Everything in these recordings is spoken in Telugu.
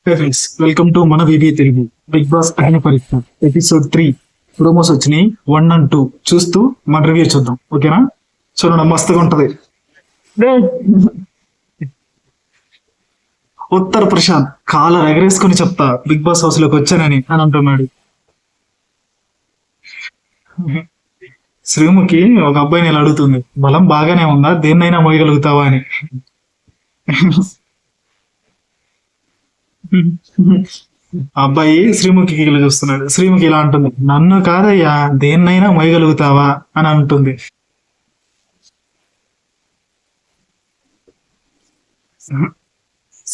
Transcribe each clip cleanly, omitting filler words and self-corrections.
ఫ్రెండ్స్, వెల్కమ్ టు మన బీబీ తెలుగు బిగ్ బాస్ అగ్ని పరీక్ష ఎపిసోడ్ 3 ప్రోమోస్ వచ్చినాయి 1 and 2 చూస్తూ మన రివ్యూ చూద్దాం. ఓకేనా? చూడండి, మస్తుగా ఉంటది. ఉత్తర్ ప్రశాంత్ కాలర్ ఎగరేసుకుని చెప్తా బిగ్ బాస్ హౌస్ లోకి వచ్చానని అని అంటున్నాడు. శ్రీముఖి ఒక అబ్బాయిని ఇలా అడుగుతుంది, బలం బాగానే ఉందా, దేన్నైనా మోయగలుగుతావా అని. అబ్బాయి శ్రీముఖికి ఇలా చూస్తున్నాడు. శ్రీముఖి ఇలా అంటుంది, నన్ను కాదయ్యా, దేన్నైనా మోయగలుగుతావా అని అంటుంది.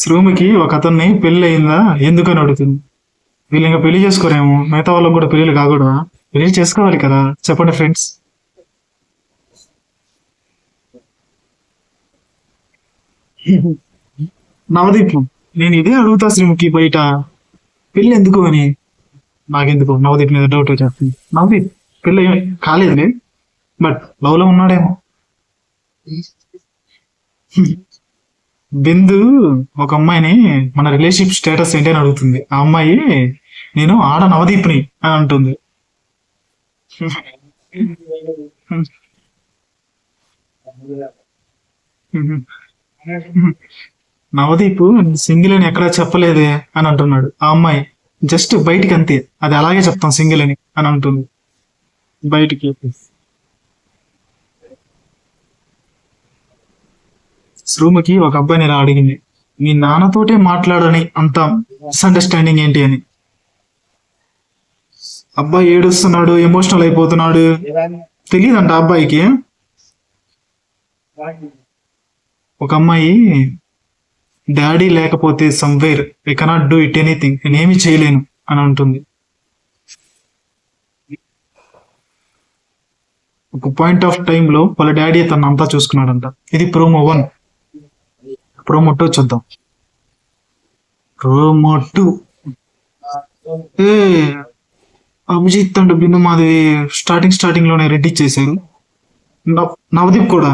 శ్రీముఖి ఒక అతన్ని పెళ్లి అయిందా ఎందుకని అడుగుతుంది. వీళ్ళు ఇంకా పెళ్లి చేసుకోరేమో, మిగతా వాళ్ళకి కూడా పెళ్లి కాకూడదా? పెళ్లి చేసుకోవాలి కదా, చెప్పండి ఫ్రెండ్స్. నవదీప్, నేను ఇదే అడుగుతా శ్రీముఖి బయట, పెళ్లి ఎందుకు అని. నాకెందుకు నవదీప్ మీద డౌట్ వచ్చేస్తుంది. నవదీప్ పెళ్లి కాలేదులే, బట్ లవ్ లో ఉన్నాడేమో. బిందు ఒక అమ్మాయిని మన రిలేషన్షిప్ స్టేటస్ ఏంటి అని అడుగుతుంది. ఆ అమ్మాయి నేను ఆడ నవదీప్ని అని అంటుంది. నవదీప్ సింగిల్ అని ఎక్కడా చెప్పలేదే అని అంటున్నాడు. ఆ అమ్మాయి జస్ట్ బయటికి అంతే, అది అలాగే చెప్తాం సింగిల్ అని అని అంటుంది బయటికి. శ్రూమకి ఒక అబ్బాయిని ఇలా అడిగింది, మీ నాన్నతోటే మాట్లాడని అంత మిస్అండర్స్టాండింగ్ ఏంటి అని. అబ్బాయి ఏడుస్తున్నాడు, ఎమోషనల్ అయిపోతున్నాడు. తెలియదంట అబ్బాయికి. ఒక అమ్మాయి డాడీ లేకపోతే somewhere I cannot do it anything, నేనేమి చేయలేను అని అంటుంది. ఒక పాయింట్ ఆఫ్ టైమ్ లో వాళ్ళ డాడీ తన అంతా చూసుకున్నాడంట. ఇది ప్రోమో 1. ప్రోమో 2 చూద్దాం. Promo 2 Abhijeet and Bindu Madhavi starting లోనే రెడీ చేశారు. నవదీప్ కూడా.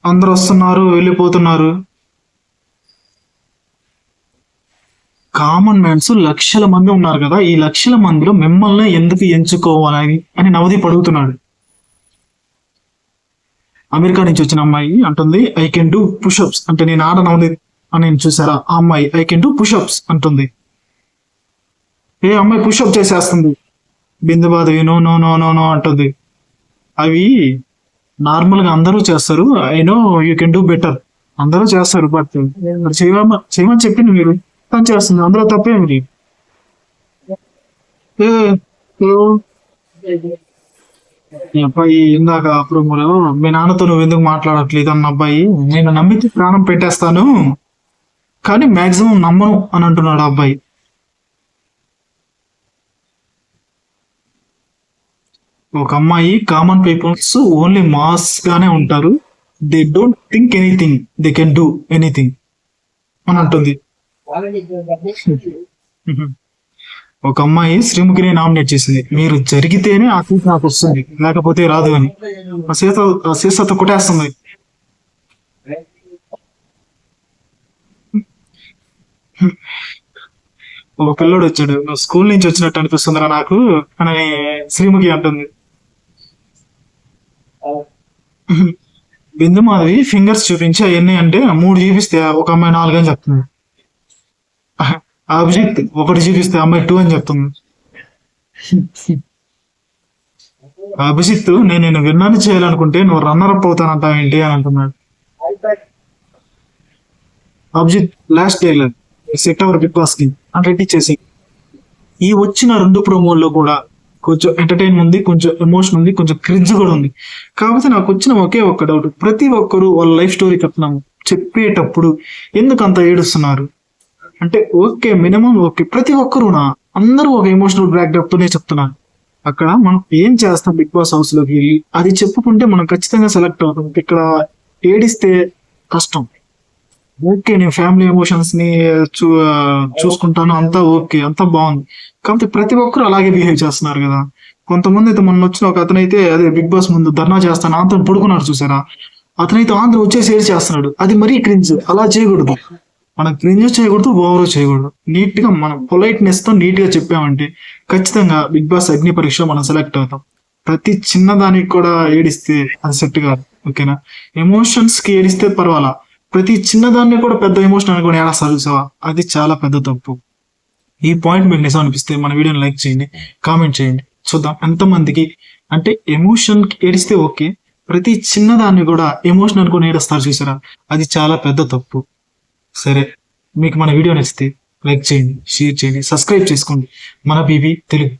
అందరు వస్తున్నారు, వెళ్ళిపోతున్నారు. కామన్ మ్యాన్స్ లక్షల మంది ఉన్నారు కదా, ఈ లక్షల మందిలో మిమ్మల్ని ఎందుకు ఎంచుకోవాలని అని నవదీప్ అడుగుతున్నాడు. అమెరికా నుంచి వచ్చిన అమ్మాయి అంటుంది, ఐ కెన్ డూ పుషప్స్ అంటే నేను ఆడ నవదీప్ అని చూసారా. ఆ అమ్మాయి ఐ కెన్ డూ పుషప్స్ అంటుంది. ఏ అమ్మాయి పుషప్ చేసేస్తుంది. Bindu Madhavi no no no no no అంటుంది. అవి నార్మల్ గా అందరూ చేస్తారు, I know you can do better, అందరూ చేస్తారు, బట్ చేయమని చెప్పింది మీరు, తను చేస్తుంది, అందులో తప్పేమి. అబ్బాయి ఇందాక ప్రోమోలో మీ నాన్నతో నువ్వు ఎందుకు మాట్లాడట్లేదు అన్న అబ్బాయి, నేను నమ్మితే ప్రాణం పెట్టేస్తాను కానీ మాక్సిమం నమ్మను అని అంటున్నాడు అబ్బాయి. ఒక అమ్మాయి కామన్ పీపుల్స్ ఓన్లీ మాస్ గానే ఉంటారు, they don't think anything, they can do anything అని అంటుంది. ఒక అమ్మాయి శ్రీముఖిని నామినేట్ చేసింది, మీరు జరిగితేనే ఆ సీట్ నాకు వస్తుంది, లేకపోతే రాదు అని. ఆ సీసతో కొట్టేస్తుంది. ఒక పిల్లోడు వచ్చాడు, స్కూల్ నుంచి వచ్చినట్టు అనిపిస్తుందిరా నాకు అని శ్రీముఖి అంటుంది. బిందు మాధవి ఫింగర్స్ చూపించి అవన్నీ అంటే 3 చూపిస్తే ఒక అమ్మాయి 4 అని చెప్తుంది. అభిజిత్ 1 చూపిస్తే అమ్మాయి 2 అని చెప్తుంది. అభిజిత్ నేను విన్నాను చేయాలనుకుంటే నువ్వు రన్నర్ అప్ అవుతానంటావు ఏంటి అని అంటున్నాడు. Abhijeet last tailor set our Bigg Boss కి అని రెడీ చేసి, ఈ వచ్చిన 2 ప్రోమోల్లో కూడా కొంచెం ఎంటర్టైన్ ఉంది, కొంచెం ఎమోషన్ ఉంది, కొంచెం క్రిజ్ కూడా ఉంది. కాకపోతే నాకు వచ్చిన ఒకే ఒక్క డౌట్, ప్రతి ఒక్కరు వాళ్ళ లైఫ్ స్టోరీ చెప్పేటప్పుడు ఎందుకు అంత ఏడుస్తున్నారు అంటే, ఓకే మినిమం ఓకే ప్రతి ఒక్కరునా అందరూ ఒక ఎమోషనల్ బ్యాక్డ్రాప్ తోనే చెప్తున్నారు. అక్కడ మనం ఏం చేస్తాం బిగ్ బాస్ హౌస్ లోకి వెళ్ళి అది చెప్పుకుంటే మనం ఖచ్చితంగా సెలెక్ట్ అవుతాం. ఇక్కడ ఏడిస్తే కష్టం. ఓకే నేను ఫ్యామిలీ ఎమోషన్స్ ని చూసుకుంటాను, అంతా ఓకే, అంతా బాగుంది. కాకపోతే ప్రతి ఒక్కరు అలాగే బిహేవ్ చేస్తున్నారు కదా. కొంతమంది అయితే మొన్న వచ్చిన ఒక అతనైతే అదే బిగ్ బాస్ ముందు ధర్నా చేస్తాను అంత పడుకున్నారు చూసారా, అతనైతే ఆంధ్ర వచ్చేసి ఏడ్ చేస్తున్నాడు. అది మరీ క్రింజ్, అలా చేయకూడదు. మనం క్రింజ్ చేయకూడదు, ఓవర్ చేయకూడదు. నీట్ గా మనం పొలైట్నెస్ తో నీట్ గా చెప్పామంటే ఖచ్చితంగా బిగ్ బాస్ అగ్ని పరీక్ష మనం సెలెక్ట్ అవుతాం. ప్రతి చిన్నదానికి కూడా ఏడిస్తే అది సెట్ కాదు. ఓకేనా? ఎమోషన్స్ కి ఏడిస్తే పర్వాలా, ప్రతి చిన్నదాన్ని కూడా పెద్ద ఎమోషన్ అనుకుని ఏడాస్తారు చూసావా, అది చాలా పెద్ద తప్పు. ఈ పాయింట్ మీకు నిజం అనిపిస్తే మన వీడియోని లైక్ చేయండి, కామెంట్ చేయండి. చూద్దాం ఎంతమందికి. అంటే ఎమోషన్ ఏడిస్తే ఓకే, ప్రతి చిన్నదాన్ని కూడా ఎమోషన్ అనుకుని ఏడుస్తారు చూసారా, అది చాలా పెద్ద తప్పు. సరే, మీకు మన వీడియో నచ్చితే లైక్ చేయండి, షేర్ చేయండి, సబ్స్క్రైబ్ చేసుకోండి మన బీబీ తెలుగు.